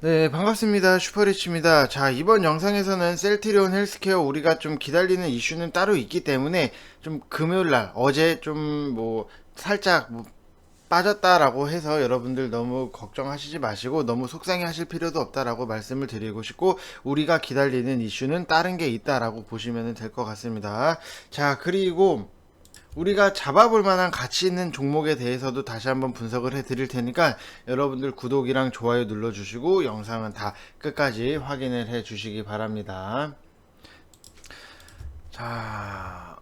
네, 반갑습니다. 슈퍼리치입니다. 자, 이번 영상에서는 셀트리온 헬스케어 우리가 좀 기다리는 이슈는 따로 있기 때문에 좀 금요일 날 어제 좀 뭐 살짝 뭐 빠졌다라고 해서 여러분들 너무 걱정하시지 마시고 너무 속상해 하실 필요도 없다라고 말씀을 드리고 싶고, 우리가 기다리는 이슈는 다른 게 있다라고 보시면 될 것 같습니다. 자, 그리고 우리가 잡아볼 만한 가치 있는 종목에 대해서도 다시 한번 분석을 해 드릴 테니까 여러분들 구독이랑 좋아요 눌러주시고 영상은 다 끝까지 확인을 해 주시기 바랍니다. 자,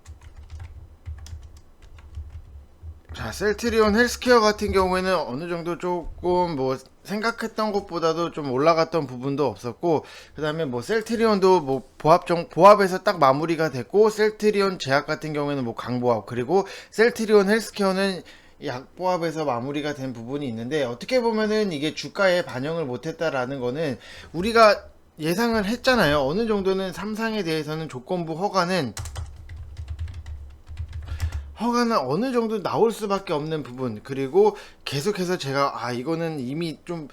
셀트리온 헬스케어 같은 경우에는 어느 정도 조금 뭐 생각했던 것보다도 좀 올라갔던 부분도 없었고, 그 다음에 뭐 셀트리온도 뭐 보합에서 딱 마무리가 됐고, 셀트리온 제약 같은 경우에는 뭐 강보합, 그리고 셀트리온 헬스케어는 약보합에서 마무리가 된 부분이 있는데, 어떻게 보면은 이게 주가에 반영을 못했다라는 거는 우리가 예상을 했잖아요. 어느 정도는 삼상에 대해서는 조건부 허가는 어느 정도 나올 수밖에 없는 부분, 그리고 계속해서 제가 이거는 이미 좀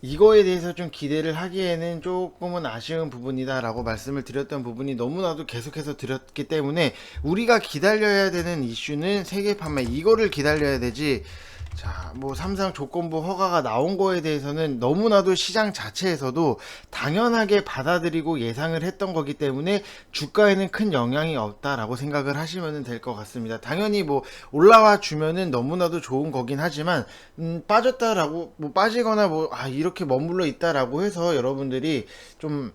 이거에 대해서 좀 기대를 하기에는 조금은 아쉬운 부분이다라고 말씀을 드렸던 부분이 너무나도 계속해서 드렸기 때문에, 우리가 기다려야 되는 이슈는 세계 판매, 이거를 기다려야 되지. 자, 뭐 삼상 조건부 허가가 나온 거에 대해서는 너무나도 시장 자체에서도 당연하게 받아들이고 예상을 했던 거기 때문에 주가에는 큰 영향이 없다라고 생각을 하시면 될 것 같습니다. 당연히 뭐 올라와 주면은 너무나도 좋은 거긴 하지만, 빠졌다라고 뭐 빠지거나 뭐 이렇게 머물러 있다라고 해서 여러분들이 좀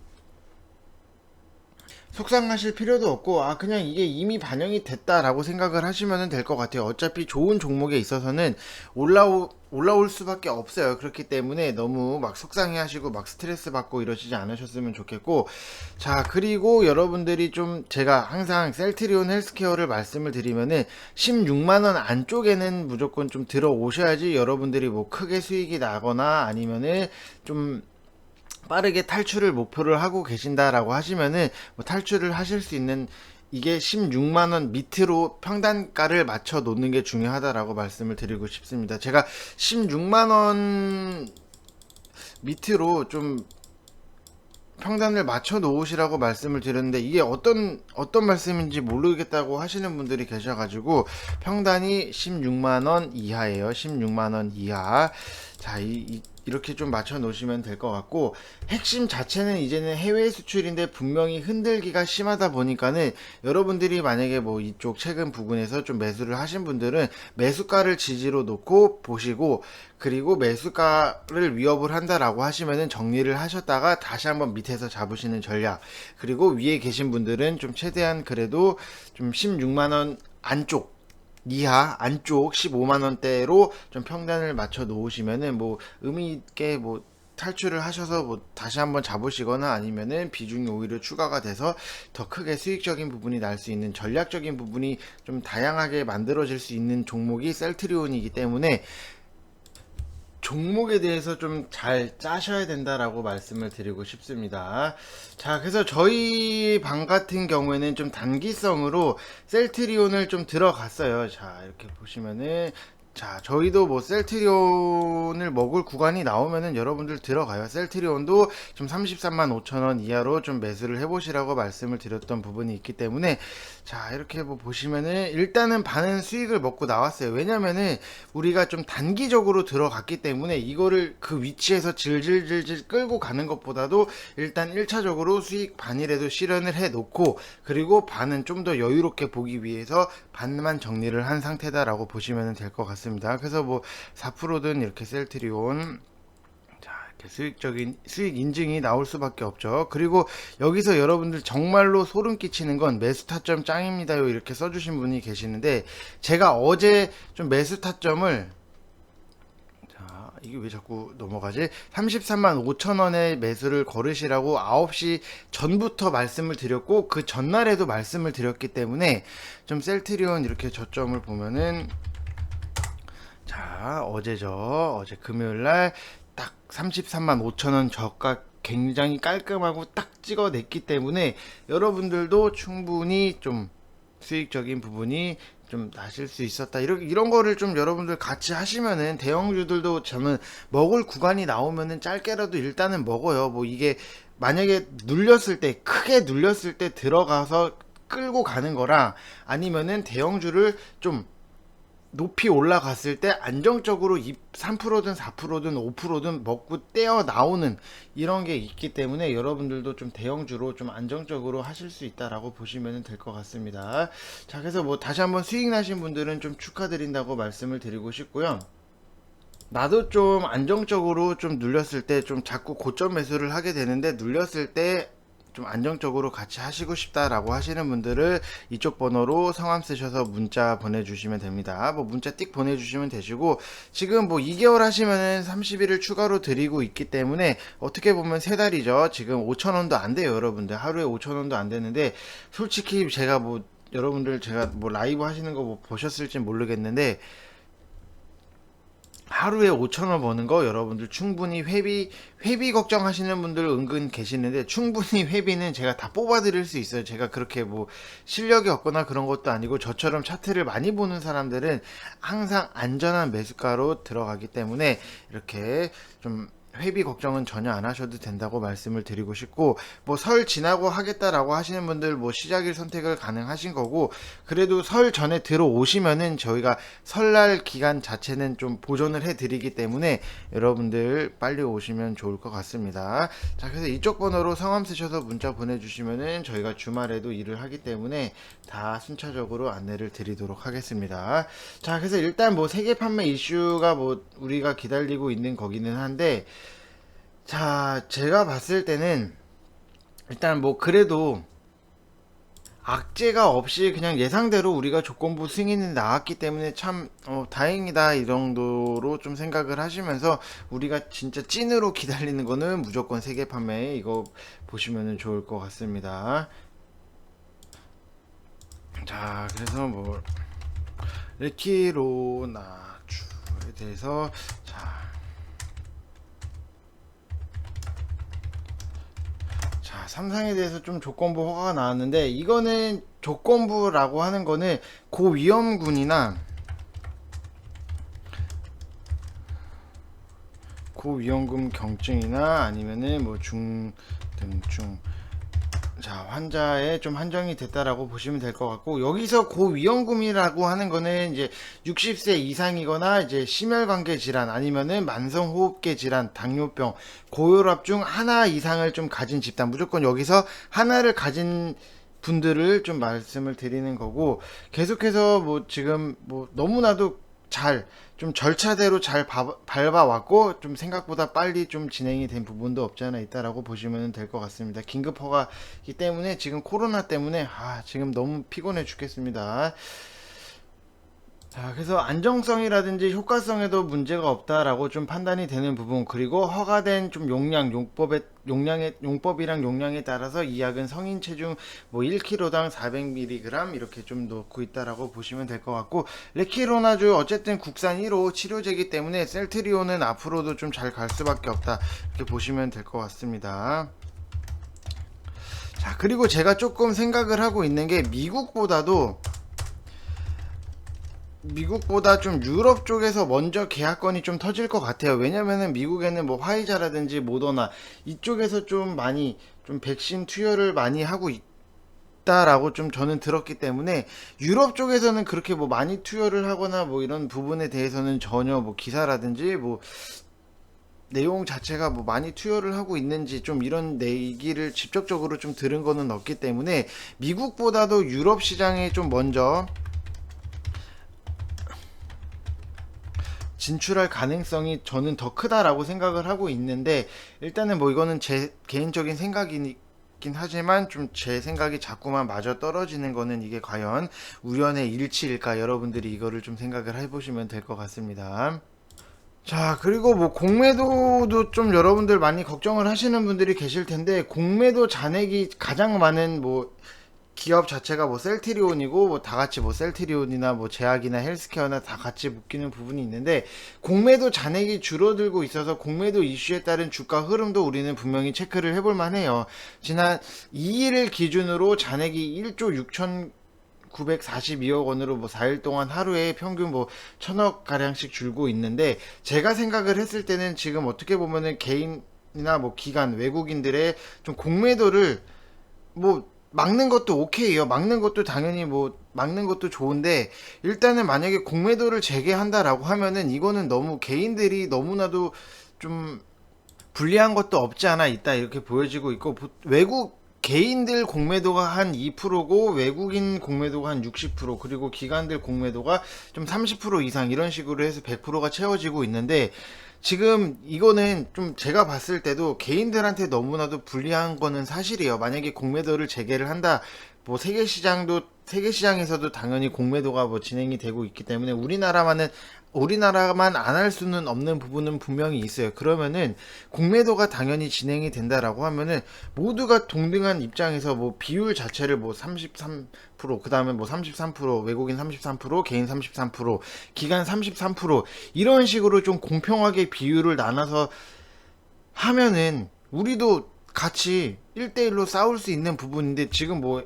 속상하실 필요도 없고, 그냥 이게 이미 반영이 됐다라고 생각을 하시면 될 것 같아요. 어차피 좋은 종목에 있어서는 올라올 수밖에 없어요. 그렇기 때문에 너무 막 속상해 하시고 막 스트레스 받고 이러시지 않으셨으면 좋겠고. 자, 그리고 여러분들이 좀, 제가 항상 셀트리온 헬스케어를 말씀을 드리면은 16만원 안쪽에는 무조건 좀 들어오셔야지 여러분들이 뭐 크게 수익이 나거나 아니면은 좀 빠르게 탈출을 목표를 하고 계신다라고 하시면은 뭐 탈출을 하실 수 있는, 이게 16만원 밑으로 평단가를 맞춰 놓는 게 중요하다라고 말씀을 드리고 싶습니다. 제가 16만원 밑으로 좀 평단을 맞춰 놓으시라고 말씀을 드렸는데, 이게 어떤 말씀인지 모르겠다고 하시는 분들이 계셔가지고, 평단이 16만원 이하예요. 16만원 이하. 자, 이렇게 좀 맞춰 놓으시면 될 것 같고, 핵심 자체는 이제는 해외 수출인데 분명히 흔들기가 심하다 보니까는 여러분들이 만약에 뭐 이쪽 최근 부근에서 좀 매수를 하신 분들은 매수가를 지지로 놓고 보시고, 그리고 매수가를 위협을 한다라고 하시면은 정리를 하셨다가 다시 한번 밑에서 잡으시는 전략, 그리고 위에 계신 분들은 좀 최대한 그래도 좀 16만원 안쪽 이하 안쪽 15만원대로 좀 평단을 맞춰 놓으시면은 뭐 의미 있게 뭐 탈출을 하셔서 뭐 다시 한번 잡으시거나 아니면은 비중이 오히려 추가가 돼서 더 크게 수익적인 부분이 날 수 있는, 전략적인 부분이 좀 다양하게 만들어질 수 있는 종목이 셀트리온이기 때문에 종목에 대해서 좀 잘 짜셔야 된다라고 말씀을 드리고 싶습니다. 자, 그래서 저희 방 같은 경우에는 좀 단기성으로 셀트리온을 좀 들어갔어요. 자, 이렇게 보시면은, 자, 저희도 뭐 셀트리온을 먹을 구간이 나오면은 여러분들 들어가요. 셀트리온도 좀 33만 5천원 이하로 좀 매수를 해보시라고 말씀을 드렸던 부분이 있기 때문에, 자, 이렇게 뭐 보시면은 일단은 반은 수익을 먹고 나왔어요. 왜냐면은 우리가 좀 단기적으로 들어갔기 때문에 이거를 그 위치에서 질질질질 끌고 가는 것보다도 일단 1차적으로 수익 반이라도 실현을 해 놓고, 그리고 반은 좀 더 여유롭게 보기 위해서 반만 정리를 한 상태다라고 보시면 될 것 같습니다. 그래서 뭐 4%든 이렇게 셀트리온, 자, 이렇게 수익 인증이 나올 수밖에 없죠. 그리고 여기서 여러분들 정말로 소름 끼치는 건 매수 타점 짱입니다요 이렇게 써주신 분이 계시는데, 제가 어제 좀 매수 타점을, 이게 왜 자꾸 넘어가지? 33만 5천원에 매수를 걸으시라고 9시 전부터 말씀을 드렸고, 그 전날에도 말씀을 드렸기 때문에 좀 셀트리온 이렇게 저점을 보면은, 자, 어제 금요일날 딱 33만 5천원 저가 굉장히 깔끔하고 딱 찍어냈기 때문에 여러분들도 충분히 좀 수익적인 부분이 좀 나실 수 있었다. 이런 거를 좀 여러분들 같이 하시면은 대형주들도 저는 먹을 구간이 나오면은 짧게라도 일단은 먹어요. 뭐 이게 만약에 눌렸을 때, 크게 눌렸을 때 들어가서 끌고 가는 거랑 아니면은 대형주를 좀 높이 올라갔을 때 안정적으로 3%든 4%든 5%든 먹고 떼어 나오는 이런 게 있기 때문에 여러분들도 좀 대형주로 좀 안정적으로 하실 수 있다라고 보시면 될 것 같습니다. 자, 그래서 뭐 다시 한번 수익 나신 분들은 좀 축하드린다고 말씀을 드리고 싶고요. 나도 좀 안정적으로 좀 눌렸을 때 좀 자꾸 고점 매수를 하게 되는데, 눌렸을 때 좀 안정적으로 같이 하시고 싶다라고 하시는 분들은 이쪽 번호로 성함 쓰셔서 문자 보내주시면 됩니다. 뭐 문자 띡 보내주시면 되시고, 지금 뭐 2개월 하시면은 30일을 추가로 드리고 있기 때문에 어떻게 보면 3달이죠. 지금 5,000원도 안 돼요, 여러분들. 하루에 5,000원도 안 되는데, 솔직히 제가 뭐 여러분들 제가 뭐 라이브 하시는 거 뭐 보셨을지 모르겠는데, 하루에 5,000원 버는 거 여러분들 충분히 회비 걱정하시는 분들 은근 계시는데, 충분히 회비는 제가 다 뽑아 드릴 수 있어요. 제가 그렇게 뭐 실력이 없거나 그런 것도 아니고, 저처럼 차트를 많이 보는 사람들은 항상 안전한 매수가로 들어가기 때문에 이렇게 좀 회비 걱정은 전혀 안 하셔도 된다고 말씀을 드리고 싶고, 뭐 설 지나고 하겠다라고 하시는 분들 뭐 시작일 선택을 가능하신 거고, 그래도 설 전에 들어오시면은 저희가 설날 기간 자체는 좀 보존을 해 드리기 때문에 여러분들 빨리 오시면 좋을 것 같습니다. 자, 그래서 이쪽 번호로 성함 쓰셔서 문자 보내주시면은 저희가 주말에도 일을 하기 때문에 다 순차적으로 안내를 드리도록 하겠습니다. 자, 그래서 일단 뭐 세계 판매 이슈가 뭐 우리가 기다리고 있는 거기는 한데, 자, 제가 봤을 때는 일단 뭐 그래도 악재가 없이 그냥 예상대로 우리가 조건부 승인이 나왔기 때문에 참 다행이다, 이 정도로 좀 생각을 하시면서, 우리가 진짜 찐으로 기다리는 거는 무조건 세계 판매, 이거 보시면 좋을 것 같습니다. 자, 그래서 뭐 레키로나주에 대해서, 자, 삼성에 대해서 좀 조건부 허가가 나왔는데, 이거는 조건부라고 하는 거는 고위험군이나 고위험군 경증이나 아니면은 뭐 중등중, 자, 환자에 좀 한정이 됐다라고 보시면 될 것 같고, 여기서 고위험군이라고 하는 거는 이제 60세 이상이거나 이제 심혈관계 질환 아니면은 만성호흡계 질환, 당뇨병, 고혈압 중 하나 이상을 좀 가진 집단, 무조건 여기서 하나를 가진 분들을 좀 말씀을 드리는 거고, 계속해서 뭐 지금 뭐 너무나도 좀 절차대로 잘 밟아왔고, 좀 생각보다 빨리 좀 진행이 된 부분도 없지 않아 있다라고 보시면 될 것 같습니다. 긴급 허가이기 때문에 지금 코로나 때문에 지금 너무 피곤해 죽겠습니다. 자, 그래서 안정성이라든지 효과성에도 문제가 없다라고 좀 판단이 되는 부분, 그리고 허가된 좀 용법이랑 용량에 따라서 이 약은 성인 체중 뭐 1kg당 400mg 이렇게 좀 넣고 있다라고 보시면 될 것 같고, 레키로나주 어쨌든 국산 1호 치료제이기 때문에 셀트리온은 앞으로도 좀 잘 갈 수밖에 없다, 이렇게 보시면 될 것 같습니다. 자, 그리고 제가 조금 생각을 하고 있는 게, 미국보다 좀 유럽 쪽에서 먼저 계약건이 좀 터질 것 같아요. 왜냐면은 미국에는 뭐 화이자라든지 모더나 이쪽에서 좀 많이 좀 백신 투여를 많이 하고 있다라고 좀 저는 들었기 때문에, 유럽 쪽에서는 그렇게 뭐 많이 투여를 하거나 뭐 이런 부분에 대해서는 전혀 뭐 기사라든지 뭐 내용 자체가 뭐 많이 투여를 하고 있는지 좀 이런 얘기를 직접적으로 좀 들은 거는 없기 때문에, 미국보다도 유럽 시장에 좀 먼저 진출할 가능성이 저는 더 크다라고 생각을 하고 있는데, 일단은 뭐 이거는 제 개인적인 생각이긴 하지만 좀 제 생각이 자꾸만 맞아 떨어지는 거는 이게 과연 우연의 일치일까, 여러분들이 이거를 좀 생각을 해보시면 될 것 같습니다. 자, 그리고 뭐 공매도도 좀 여러분들 많이 걱정을 하시는 분들이 계실 텐데, 공매도 잔액이 가장 많은 뭐 기업 자체가 뭐 셀트리온이고, 뭐 다 같이 뭐 셀트리온이나 뭐 제약이나 헬스케어나 다 같이 묶이는 부분이 있는데, 공매도 잔액이 줄어들고 있어서 공매도 이슈에 따른 주가 흐름도 우리는 분명히 체크를 해볼 만해요. 지난 2일 기준으로 잔액이 1조 942억 원으로 뭐 4일 동안 하루에 평균 뭐 1000억 가량씩 줄고 있는데, 제가 생각을 했을 때는 지금 어떻게 보면은 개인이나 뭐 기관 외국인들의 좀 공매도를 뭐 막는 것도 오케이요. 막는 것도 당연히 뭐 막는 것도 좋은데, 일단은 만약에 공매도를 재개한다라고 하면은 이거는 너무 개인들이 너무나도 좀 불리한 것도 없지 않아 있다, 이렇게 보여지고 있고, 외국 개인들 공매도가 한 2%고 외국인 공매도가 한 60%, 그리고 기관들 공매도가 좀 30% 이상, 이런 식으로 해서 100%가 채워지고 있는데, 지금 이거는 좀 제가 봤을 때도 개인들한테 너무나도 불리한 거는 사실이에요. 만약에 공매도를 재개를 한다, 뭐 세계 시장에서도 당연히 공매도가 뭐 진행이 되고 있기 때문에 우리나라만 안 할 수는 없는 부분은 분명히 있어요. 그러면은 공매도가 당연히 진행이 된다라고 하면은 모두가 동등한 입장에서 뭐 비율 자체를 뭐 33%, 그다음에 뭐 33%, 외국인 33%, 개인 33%, 기간 33%, 이런 식으로 좀 공평하게 비율을 나눠서 하면은 우리도 같이 1대1로 싸울 수 있는 부분인데, 지금 뭐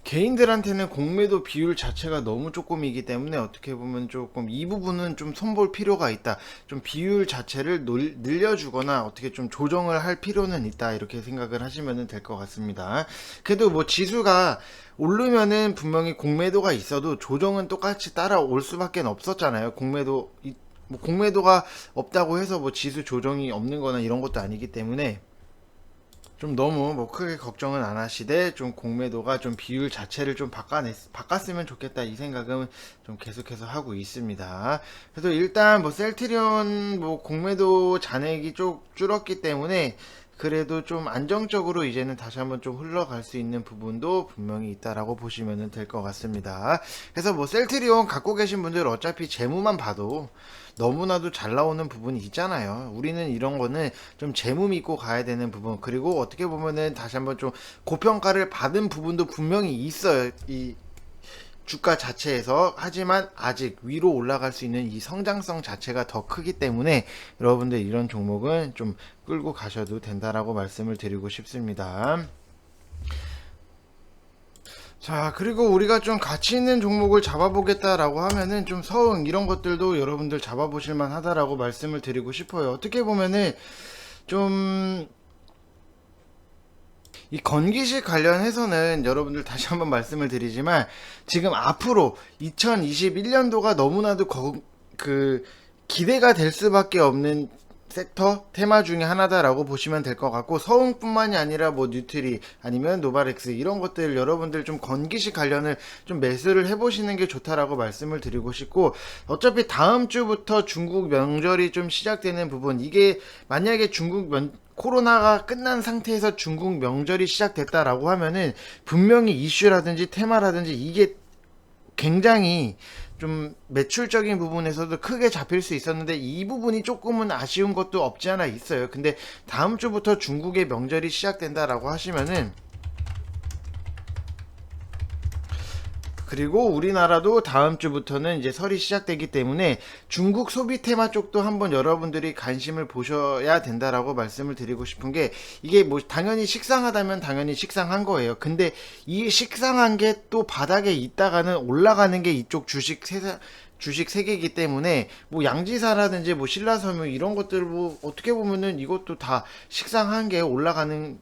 개인들한테는 공매도 비율 자체가 너무 조금이기 때문에 어떻게 보면 조금 이 부분은 좀 손볼 필요가 있다. 좀 비율 자체를 늘려주거나 어떻게 좀 조정을 할 필요는 있다, 이렇게 생각을 하시면 될 것 같습니다. 그래도 뭐 지수가 오르면은 분명히 공매도가 있어도 조정은 똑같이 따라올 수밖에 없었잖아요. 뭐 공매도가 없다고 해서 뭐 지수 조정이 없는 거나 이런 것도 아니기 때문에 좀 너무 뭐 크게 걱정은 안 하시되, 좀 공매도가 좀 비율 자체를 좀 바꿨으면 좋겠다, 이 생각은 좀 계속해서 하고 있습니다. 그래서 일단 뭐 셀트리온 뭐 공매도 잔액이 좀 줄었기 때문에 그래도 좀 안정적으로 이제는 다시 한번 좀 흘러갈 수 있는 부분도 분명히 있다라고 보시면 될 것 같습니다. 그래서 뭐 셀트리온 갖고 계신 분들 어차피 재무만 봐도 너무나도 잘 나오는 부분이 있잖아요. 우리는 이런 거는 좀 재무 믿고 가야 되는 부분, 그리고 어떻게 보면은 다시 한번 좀 고평가를 받은 부분도 분명히 있어요, 이 주가 자체에서. 하지만 아직 위로 올라갈 수 있는 이 성장성 자체가 더 크기 때문에 여러분들 이런 종목은 좀 끌고 가셔도 된다라고 말씀을 드리고 싶습니다. 자, 그리고 우리가 좀 가치 있는 종목을 잡아보겠다라고 하면은 좀 서응 이런 것들도 여러분들 잡아보실 만하다라고 말씀을 드리고 싶어요. 어떻게 보면은 좀 이 건기식 관련해서는 여러분들 다시 한번 말씀을 드리지만, 지금 앞으로 2021년도가 너무나도 기대가 될 수밖에 없는 섹터 테마 중에 하나다라고 보시면 될 것 같고, 서흥뿐만이 아니라 뭐 뉴트리 아니면 노바렉스 이런 것들 여러분들 좀 건기식 관련을 좀 매수를 해보시는 게 좋다라고 말씀을 드리고 싶고, 어차피 다음 주부터 중국 명절이 좀 시작되는 부분, 이게 만약에 코로나가 끝난 상태에서 중국 명절이 시작됐다라고 하면은 분명히 이슈라든지 테마라든지 이게 굉장히 좀 매출적인 부분에서도 크게 잡힐 수 있었는데, 이 부분이 조금은 아쉬운 것도 없지 않아 있어요. 근데 다음 주부터 중국의 명절이 시작된다라고 하시면은, 그리고 우리나라도 다음 주부터는 이제 설이 시작되기 때문에 중국 소비 테마 쪽도 한번 여러분들이 관심을 보셔야 된다라고 말씀을 드리고 싶은 게, 이게 뭐 당연히 식상하다면 당연히 식상한 거예요. 근데 이 식상한 게 또 바닥에 있다가는 올라가는 게 이쪽 주식 세계이기 때문에, 뭐 양지사라든지 뭐 신라섬유 이런 것들 뭐 어떻게 보면은 이것도 다 식상한 게 올라간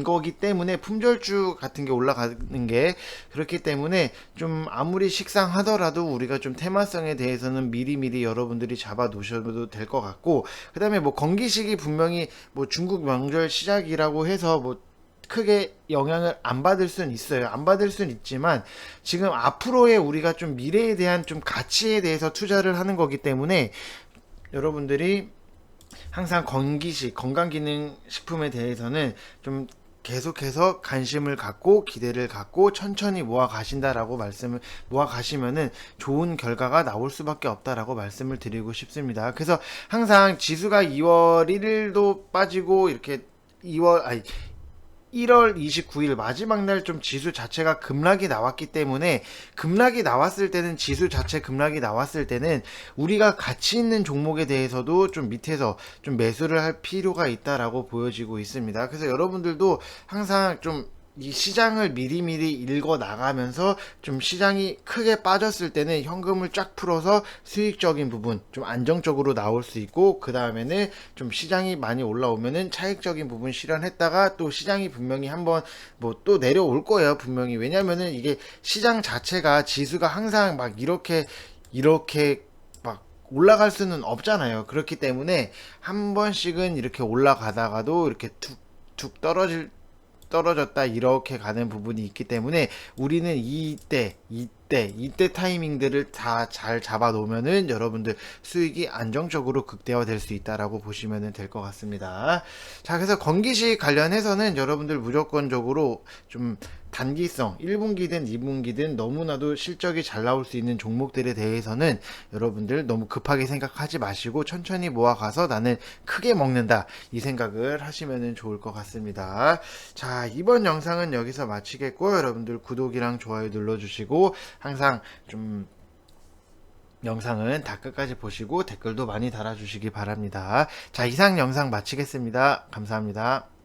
거기 때문에, 품절주 같은 게 올라가는 게 그렇기 때문에 좀 아무리 식상하더라도 우리가 좀 테마성에 대해서는 미리미리 여러분들이 잡아 놓으셔도 될 것 같고, 그 다음에 뭐 건기식이 분명히 뭐 중국 명절 시작이라고 해서 뭐 크게 영향을 안 받을 수는 있어요. 안 받을 수는 있지만, 지금 앞으로의 우리가 좀 미래에 대한 좀 가치에 대해서 투자를 하는 거기 때문에 여러분들이 항상 건강기능식품에 대해서는 좀 계속해서 관심을 갖고 기대를 갖고 천천히 모아 가시면은 좋은 결과가 나올 수밖에 없다라고 말씀을 드리고 싶습니다. 그래서 항상 지수가 2월 1일도 빠지고 이렇게 1월 29일 마지막 날 좀 지수 자체가 급락이 나왔기 때문에, 급락이 나왔을 때는 지수 자체 급락이 나왔을 때는 우리가 가치 있는 종목에 대해서도 좀 밑에서 좀 매수를 할 필요가 있다라고 보여지고 있습니다. 그래서 여러분들도 항상 좀 이 시장을 미리미리 읽어 나가면서 좀 시장이 크게 빠졌을 때는 현금을 쫙 풀어서 수익적인 부분 좀 안정적으로 나올 수 있고, 그 다음에는 좀 시장이 많이 올라오면은 차익적인 부분 실현했다가 또 시장이 분명히 한번 뭐 또 내려올 거예요, 분명히. 왜냐면은 이게 시장 자체가 지수가 항상 막 이렇게 막 올라갈 수는 없잖아요. 그렇기 때문에 한 번씩은 이렇게 올라가다가도 이렇게 툭툭 떨어졌다 이렇게 가는 부분이 있기 때문에 우리는 이때 타이밍들을 다 잘 잡아 놓으면은 여러분들 수익이 안정적으로 극대화될 수 있다라고 보시면 될 것 같습니다. 자, 그래서 건기식 관련해서는 여러분들 무조건적으로 좀 단기성 1분기든 2분기든 너무나도 실적이 잘 나올 수 있는 종목들에 대해서는 여러분들 너무 급하게 생각하지 마시고 천천히 모아가서 나는 크게 먹는다 이 생각을 하시면 좋을 것 같습니다. 자, 이번 영상은 여기서 마치겠고, 여러분들 구독이랑 좋아요 눌러주시고 항상 좀 영상은 다 끝까지 보시고 댓글도 많이 달아주시기 바랍니다. 자, 이상 영상 마치겠습니다. 감사합니다.